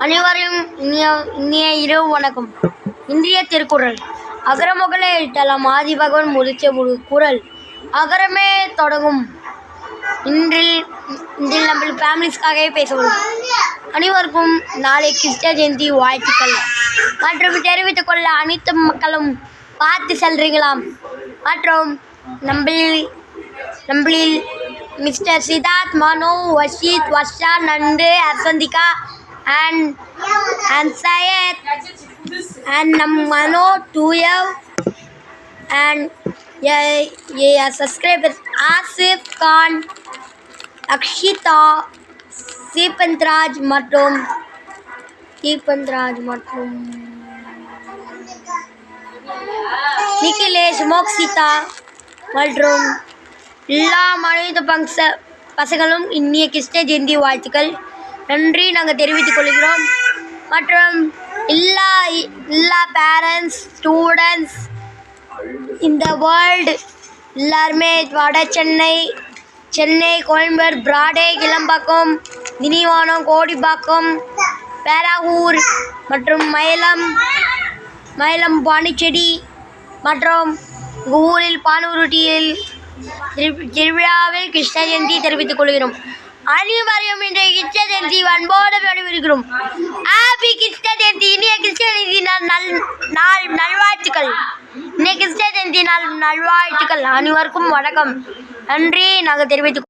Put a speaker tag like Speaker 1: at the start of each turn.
Speaker 1: அனைவரையும் இனிய இரவு வணக்கம். இன்றைய திருக்குறள். அகரமுகல எழுத்தெல்லாம் ஆதிபகவன் முடிச்ச முழு குறள். அகரமே தொடங்கும். இன்றில் நம்ம ஃபேமிலிஸ்க்காகவே பேசவும். அனைவருக்கும் நாளை கிருஷ்ண ஜெயந்தி வாழ்த்துக்கள் மற்றும் தெரிவித்துக் கொள்ள அனைத்து மக்களும் பார்த்து செல்றீங்களாம். மற்றும் நம்மளில் மிஸ்டர் சித்தார்த், மனோ, வஷீத், வர்ஷா, நண்டு, அசந்திகா and Syed and Mano 2F and subscribers Asif Khan, Akshita, Sipandraj மற்றும் நிகிலேஷ், மோக்ஷிதா மற்றும் எல்லா மனித பசங்களும் இனிய கிருஷ்ண ஜெயந்தி வாழ்த்துக்கள் நன்றி நாங்கள் தெரிவித்துக் கொள்கிறோம். மற்றும் எல்லா பேரண்ட்ஸ், ஸ்டூடெண்ட்ஸ் இந்த வேர்ல்டு எல்லாருமே வட சென்னை, கோயம்பேடு, பிராடே, கிளம்பாக்கம், திண்டிவனம், கோடிப்பாக்கம், பேராவூர் மற்றும் மயிலம் பாண்டிச்சேரி மற்றும் ஊரில் பானூருட்டியில் திருவிழாவில் கிருஷ்ண ஜெயந்தி தெரிவித்துக் கொள்கிறோம். அனைவரையும் இன்றைய கிருஷ்ண ஜெயந்தி அன்போடு வரவேற்கிறோம். ஹாப்பி கிருஷ்ண ஜெயந்தி. இனிய கிருஷ்ண ஜெயந்தி நல்வாழ்த்துக்கள். இன்றைய கிருஷ்ண ஜெயந்தி நல்வாழ்த்துக்கள். அனைவருக்கும் வணக்கம். நன்றி நாங்கள் தெரிவித்துக்